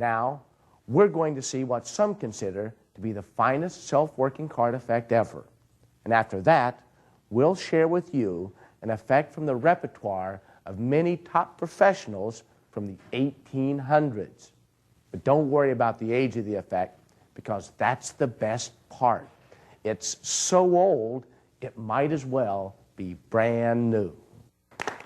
Now, we're going to see what some consider to be the finest self-working card effect ever. And after that, we'll share with you an effect from the repertoire of many top professionals from the 1800s. But don't worry about the age of the effect, because that's the best part. It's so old, it might as well be brand new.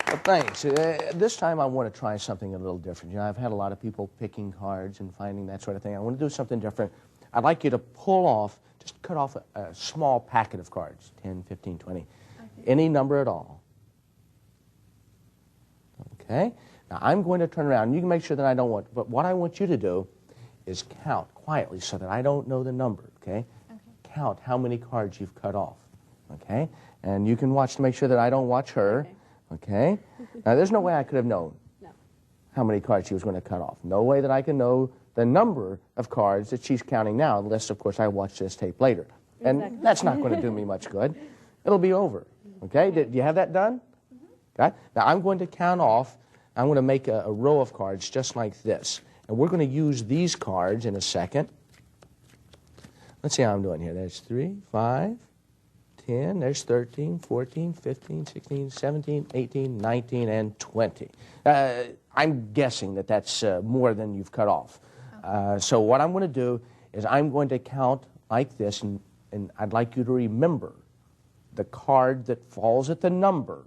Well, thanks. This time I want to try something a little different. You know, I've had a lot of people picking cards and finding that sort of thing. I want to do something different. I'd like you to pull off, just cut off a small packet of cards, 10, 15, 20, okay. Any number at all. Okay? Now, I'm going to turn around. You can make sure that I don't want, but what I want you to do is count quietly so that I don't know the number, okay? Count how many cards you've cut off, okay? And you can watch to make sure that I don't watch her, okay? Now, there's no way I could have known how many cards she was going to cut off. No way that I can know the number of cards that she's counting now, unless, of course, I watch this tape later. And that's not going to do me much good. It'll be over, okay? Do you have that done? Okay? Now, I'm going to count off. I'm going to make a row of cards just like this. And we're going to use these cards in a second. Let's see how I'm doing here. There's 3, 5, 10. There's 13, 14, 15, 16, 17, 18, 19, and 20. I'm guessing that that's more than you've cut off. So what I'm going to do is I'm going to count like this, and I'd like you to remember the card that falls at the number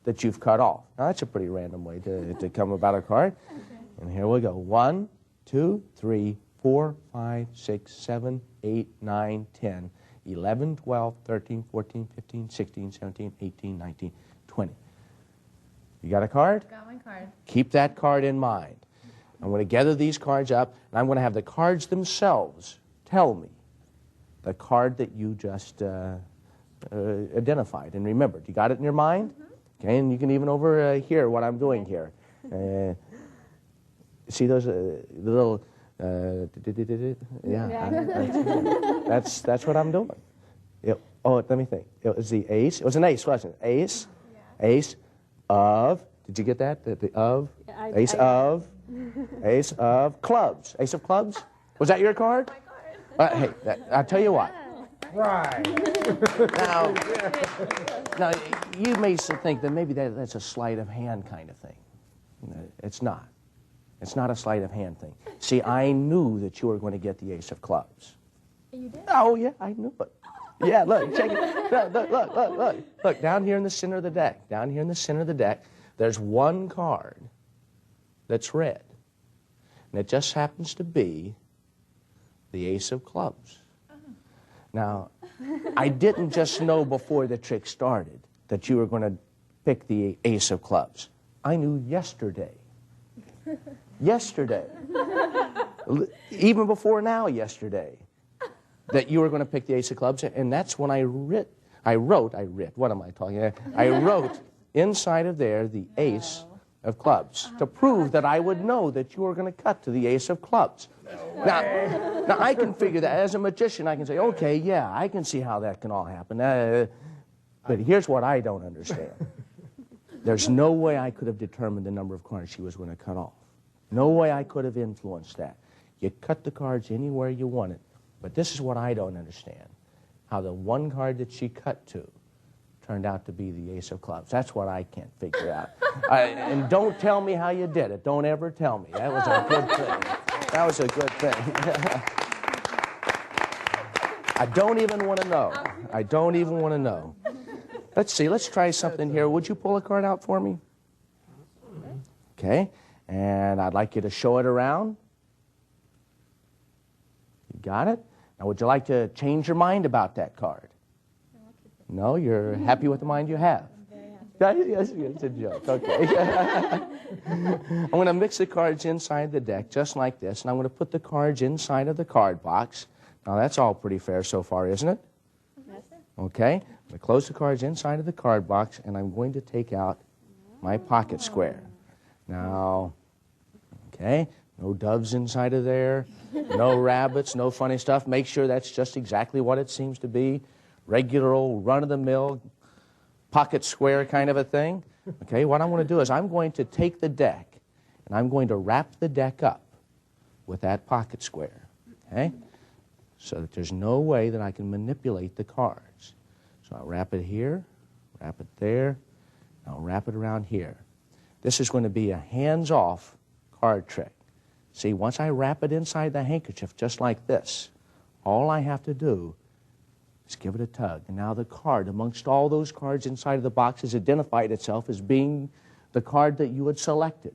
that you've cut off. Now, that's a pretty random way to come about a card. Okay. And here we go. 1, 2, 3, 4, 5, 6, 7, 8, 9, 10, 11, 12, 13, 14, 15, 16, 17, 18, 19, 20. You got a card? Got my card. Keep that card in mind. I'm going to gather these cards up, and I'm going to have the cards themselves tell me the card that you just identified and remembered. You got it in your mind? Mm-hmm. Okay, and you can even overhear what I'm doing here. See those little, that's what I'm doing. Let me think. It was the ace. It was an ace, wasn't it? Ace, yeah. Ace of, did you get that? The of? Yeah, ace of clubs. Ace of clubs? Was that your card? My card. Hey, I'll tell you what. Right. Now, you may think that maybe that's a sleight of hand kind of thing. It's not. It's not a sleight of hand thing. See, I knew that you were going to get the ace of clubs. You did? Oh, yeah, I knew it. Yeah, look, check it. Look. Look, down here in the center of the deck. Down here in the center of the deck, there's one card that's red. And it just happens to be the ace of clubs. Now, I didn't just know before the trick started that you were going to pick the ace of clubs. I knew yesterday. Yesterday. Even before now, yesterday, that you were going to pick the ace of clubs. And that's when I wrote, what am I talking about? I wrote inside of there the ace of clubs to prove that I would know that you were going to cut to the ace of clubs. Now, I can figure that. As a magician, I can say, okay, yeah, I can see how that can all happen. But here's what I don't understand. There's no way I could have determined the number of cards she was going to cut off. No way I could have influenced that. You cut the cards anywhere you wanted. But this is what I don't understand. How the one card that she cut to turned out to be the ace of clubs. That's what I can't figure out. And don't tell me how you did it. Don't ever tell me. That was a good thing. That was a good thing. I don't even want to know. I don't even want to know. Let's see. Let's try something here. Would you pull a card out for me? Okay. And I'd like you to show it around. You got it? Now, would you like to change your mind about that card? No? You're happy with the mind you have? Yes, it's a joke. Okay. I'm going to mix the cards inside the deck just like this, and I'm going to put the cards inside of the card box. Now, that's all pretty fair so far, isn't it? Yes, sir. Okay. I'm going to close the cards inside of the card box, and I'm going to take out my pocket square. Now, okay, no doves inside of there, no rabbits, no funny stuff. Make sure that's just exactly what it seems to be. Regular old run-of-the-mill pocket square kind of a thing. Okay, what I'm going to do is I'm going to take the deck and I'm going to wrap the deck up with that pocket square, okay? So that there's no way that I can manipulate the cards. So I'll wrap it here, wrap it there, I'll wrap it around here. This is going to be a hands-off card trick. See, once I wrap it inside the handkerchief just like this, all I have to do is give it a tug. And now the card, amongst all those cards inside of the box, has identified itself as being the card that you had selected.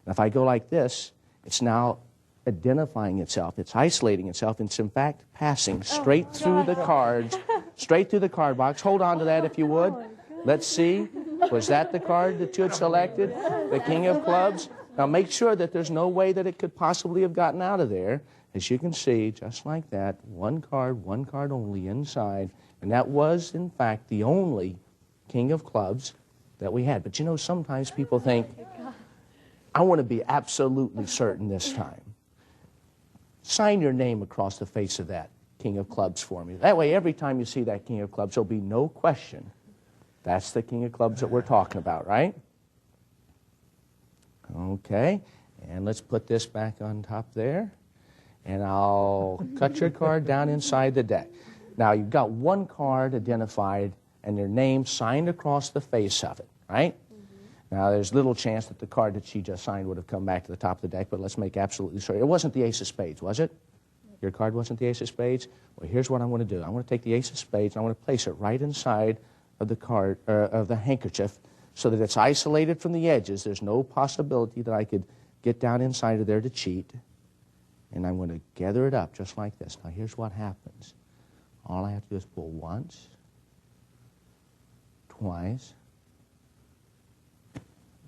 And if I go like this, it's now identifying itself. It's isolating itself. It's, in fact, passing straight through the cards, straight through the card box. Hold on to that if you would. Let's see. Was that the card that you had selected? The King of Clubs? Now make sure that there's no way that it could possibly have gotten out of there. As you can see, just like that, one card only inside. And that was, in fact, the only King of Clubs that we had. But you know, sometimes people think, I want to be absolutely certain this time. Sign your name across the face of that King of Clubs for me. That way, every time you see that King of Clubs, there'll be no question. That's the King of Clubs that we're talking about, right? Okay, and let's put this back on top there. And I'll cut your card down inside the deck. Now, you've got one card identified and your name signed across the face of it, right? Mm-hmm. Now, there's little chance that the card that she just signed would have come back to the top of the deck, but let's make absolutely sure. It wasn't the Ace of Spades, was it? Your card wasn't the Ace of Spades? Well, here's what I'm going to do. I'm going to take the Ace of Spades and I'm going to place it right inside of the card, of the handkerchief, so that it's isolated from the edges. There's no possibility that I could get down inside of there to cheat. And I'm going to gather it up just like this. Now, here's what happens. All I have to do is pull once, twice,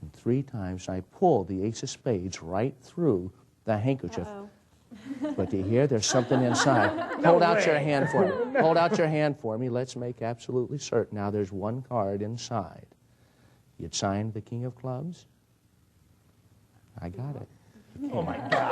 and 3 times. I pull the Ace of Spades right through the handkerchief. But do you hear? There's something inside. Hold out your hand for me. Hold out your hand for me. Let's make absolutely certain. Now, there's one card inside. You'd signed the King of Clubs? I got it. Oh, my God.